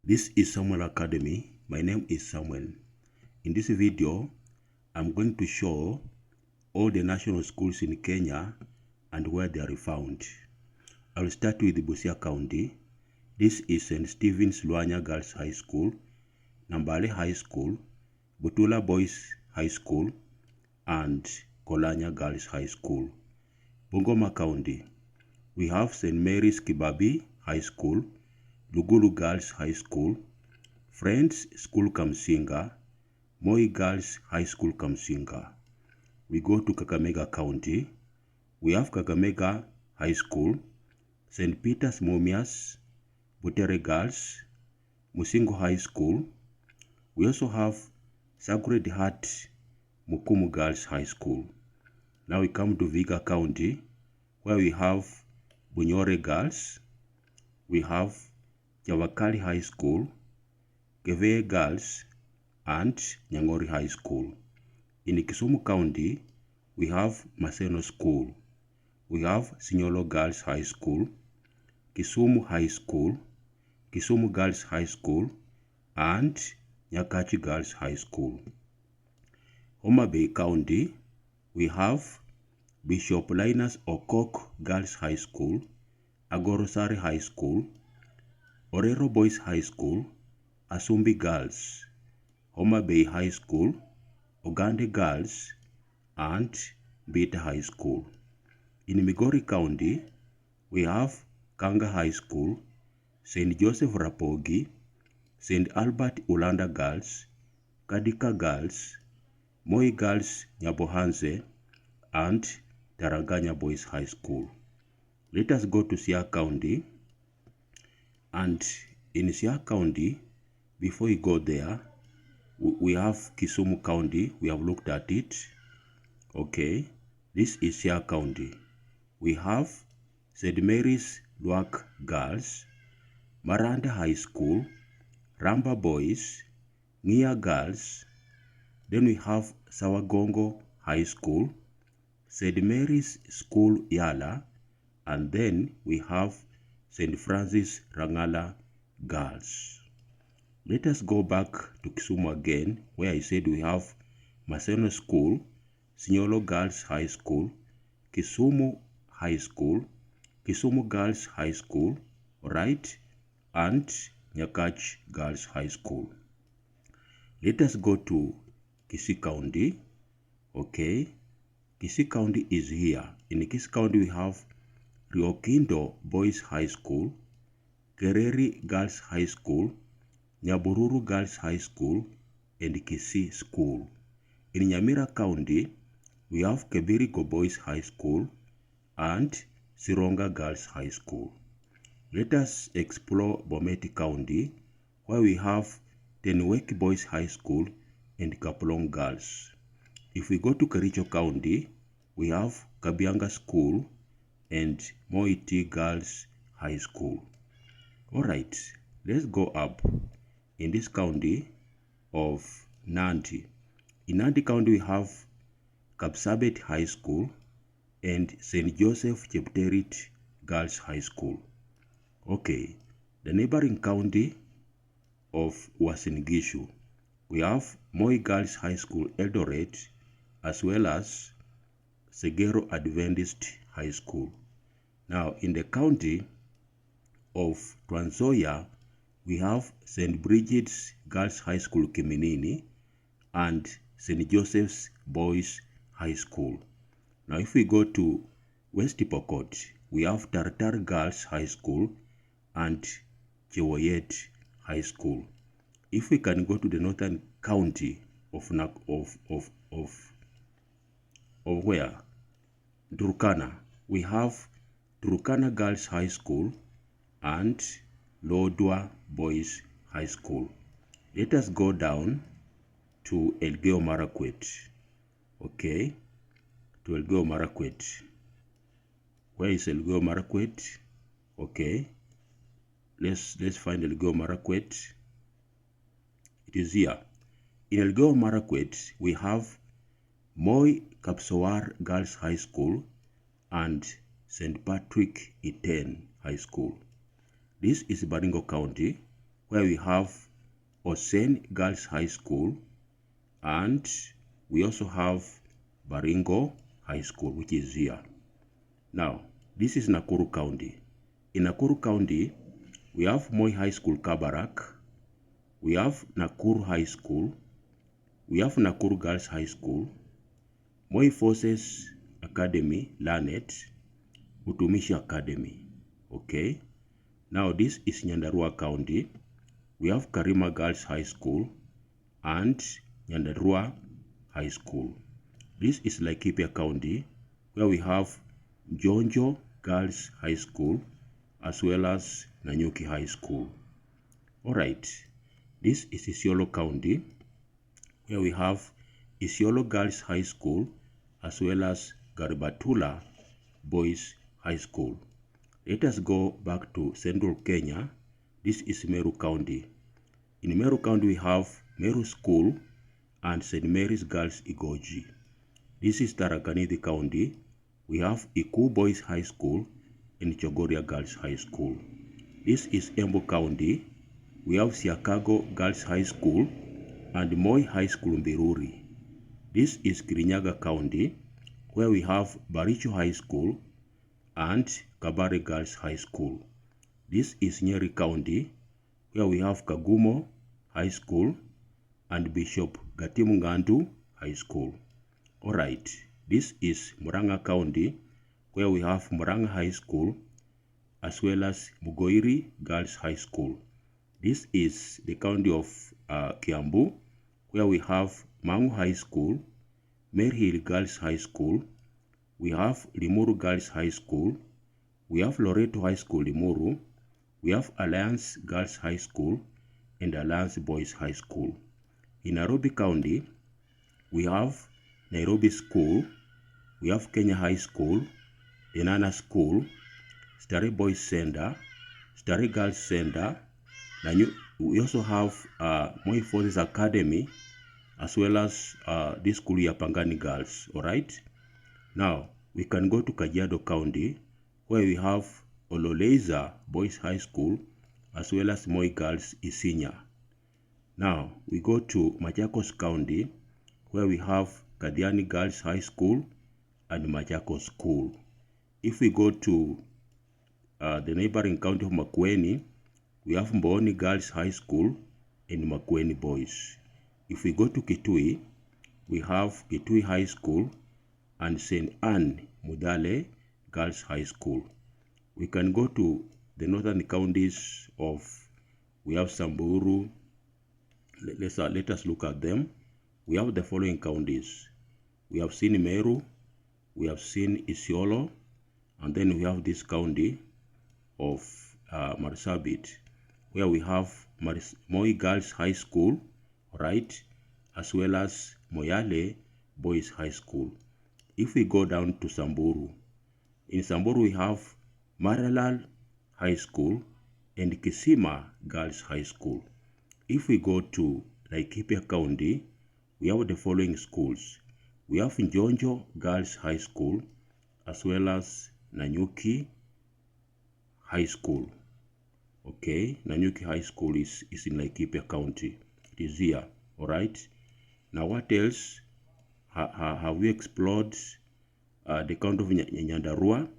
This is Samuel Academy. My name is Samuel. In this video, I'm going to show all the national schools in Kenya and where they are found. I will start with Busia County. This is St. Stephen's Luanya Girls High School, Nambale High School, Butula Boys High School, and Kolanya Girls High School. Bungoma County, we have St. Mary's Kibabi High School, Lugulu Girls High School, Friends School Kamsinga, Moi Girls High School Kamsinga. We go to Kakamega County. We have Kakamega High School, St. Peter's Mumias, Butere Girls, Musingo High School. We also have Sacred Heart Mukumu Girls High School. Now we come to Viga County, where we have Bunyore Girls. We have Javakali High School, Kevee Girls, and Nyangori High School. In Kisumu County, we have Maseno School. We have Sinyolo Girls High School, Kisumu High School, Kisumu Girls High School, and Nyakachi Girls High School. Homa Bay County, we have Bishop Linus Okok Girls High School, Agorosari High School, Orero Boys High School, Asumbi Girls, Homa Bay High School, Ogande Girls, and Beta High School. In Migori County, we have Kanga High School, St. Joseph Rapogi, St. Albert Ulanda Girls, Kadika Girls, Moi Girls Nyabohanze, and Taranganya Boys High School. Let us go to Siaya County. And in Siaya County, before you go there, we have Kisumu County. We have looked at it. Okay, this is Siaya County. We have St. Mary's Luak Girls, Maranda High School, Ramba Boys, Nia Girls. Then we have Sawagongo High School, St. Mary's School Yala, and then we have St. Francis Rangala Girls. Let us go back to Kisumu again, where I said we have Maseno School, Sinyolo Girls High School, Kisumu High School, Kisumu Girls High School, right, and Nyakach Girls High School. Let us go to Kisii County. Okay, Kisii County is here. In Kisii County, we have Riokindo Boys High School, Kereri Girls High School, Nyabururu Girls High School, and Kisii School. In Nyamira County, we have Kebirigo Boys High School and Sironga Girls High School. Let us explore Bomet County, where we have Tenwek Boys High School and Kapulong Girls. If we go to Kericho County, we have Kabianga School and Moiti Girls High School. Alright, let's go up in this county of Nandi. In Nandi County, we have Kapsabet High School and St. Joseph Chepterit Girls High School. Okay, the neighboring county of Uasin Gishu, we have Moi Girls High School Eldoret, as well as Segero Adventist High School. Now, in the county of Trans Nzoia, we have St. Bridget's Girls High School Kiminini and St. Joseph's Boys High School. Now, if we go to West Pokot, we have Tartar Girls High School and Chewoyet High School. If we can go to the northern county of where? Turkana, we have Turkana Girls High School and Lodwar Boys High School. Let us go down to Elgeyo Marakwet. Okay, to Elgeyo Marakwet. Where is Elgeyo Marakwet? Okay, let's find Elgeyo Marakwet. It is here. In Elgeyo Marakwet, we have Moi Kapsowar Girls High School and St. Patrick Iten High School. This is Baringo County, where we have Osen Girls High School, and we also have Baringo High School, which is here. Now, this is Nakuru County. In Nakuru County, we have Moi High School Kabarak, we have Nakuru High School, we have Nakuru Girls High School, Moi Forces Academy, Lanet, Utumishi Academy. Okay. Now this is Nyandarua County. We have Karima Girls High School and Nyandarua High School. This is Laikipia County, where we have Jonjo Girls High School as well as Nanyuki High School. Alright, this is Isiolo County, where we have Isiolo Girls High School as well as Garibatula Boys High School. Let us go back to Central Kenya. This is Meru County. In Meru County, we have Meru School and St. Mary's Girls Igoji. This is Tharaka-Nithi County. We have Iku Boys High School and Chogoria Girls High School. This is Embu County. We have Siakago Girls High School and Moi High School Mbiruri. This is Kirinyaga County, where we have Baricho High School and Kabare Girls High School. This is Nyeri County, where we have Kagumo High School and Bishop Gatimungandu High School. Alright, this is Murang'a County, where we have Murang'a High School as well as Mugoiri Girls High School. This is the county of Kiambu, where we have Mangu High School, Maryhill Girls High School, we have Limuru Girls High School, we have Loreto High School Limuru, we have Alliance Girls High School and Alliance Boys High School. In Nairobi County, we have Nairobi School, we have Kenya High School, Enana School, Starry Boys Center, Starry Girls Center, we also have Moi Forces Academy, as well as this school here, Pangani Girls. Alright, now we can go to Kajiado County, where we have Ololeza Boys High School as well as Moi Girls Isinya. Now we go to Machakos County, where we have Kadiani Girls High School and Machakos School. If we go to the neighboring county of Makueni, we have Mboni Girls High School and Makueni Boys. If we go to Kitui, we have Kitui High School and St. Anne Mudale Girls High School. We can go to the northern counties of, we have Samburu. Let us look at them. We have the following counties. We have seen Meru, we have seen Isiolo, and then we have this county of Marsabit, where we have Moi Girls High School, right, as well as Moyale Boys High School. If we go down to Samburu, in Samburu we have Maralal High School and Kisima Girls High School. If we go to Laikipia County, we have the following schools. We have Njonjo Girls High School as well as Nanyuki High School. Okay, Nanyuki High School is in Laikipia County. It is here. Alright. Now what else have we explored? The county of Nyandarua.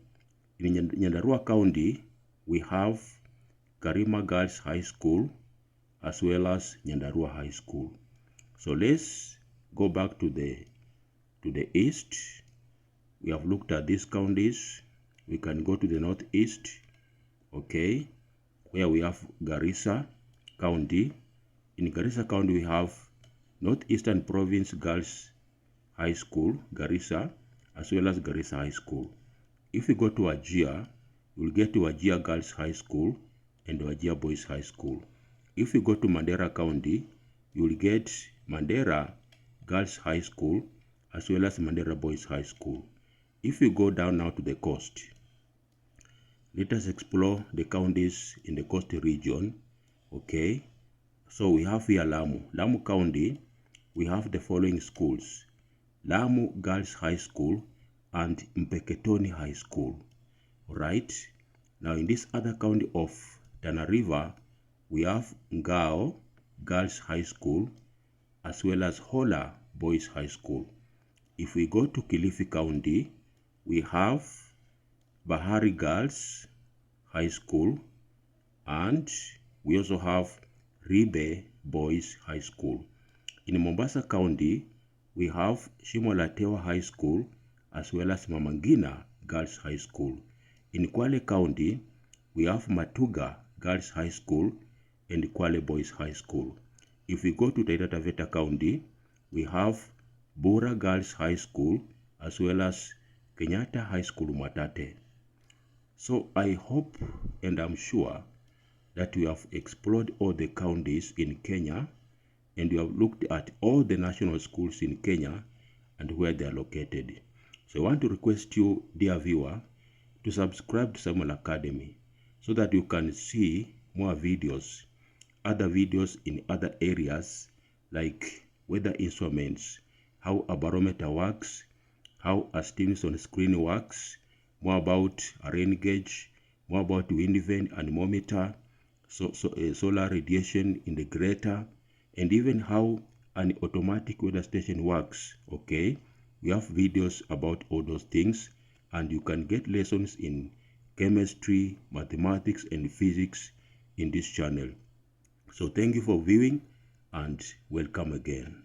In Nyandarua County, we have Karima Girls High School as well as Nyandarua High School. So let's go back to the east. We have looked at these counties. We can go to the northeast, okay, where we have Garissa County. In Garissa County, we have Northeastern Province Girls High School, Garissa, as well as Garissa High School. If we go to Wajir, we'll get to Wajir Girls High School and Wajir Boys High School. If we go to Mandera County, you'll get Mandera Girls High School as well as Mandera Boys High School. If we go down now to the coast, let us explore the counties in the coast region. Okay, so we have here Lamu. Lamu County, we have the following schools: Lamu Girls High School and Mpeketoni High School. Right now, in this other county of Tana River, we have Ngao Girls High School as well as Hola Boys High School. If we go to Kilifi County, we have Bahari Girls High School, and we also have Ribe Boys High School. In Mombasa County, we have Shimolatewa High School as well as Mama Ngina Girls High School. In Kwale County, we have Matuga Girls High School and Kwale Boys High School. If we go to Taita Taveta County, we have Bura Girls High School as well as Kenyatta High School Mwatate. So I hope and I'm sure that we have explored all the counties in Kenya, and we have looked at all the national schools in Kenya and where they are located. So I want to request you, dear viewer, to subscribe to Samuel Academy so that you can see more videos, other videos in other areas like weather instruments, how a barometer works, how a Stevenson screen works, more about a rain gauge, more about wind vane anemometer, solar radiation integrator, and even how an automatic weather station works. Okay, we have videos about all those things, and you can get lessons in chemistry, mathematics, and physics in this channel. So thank you for viewing and welcome again.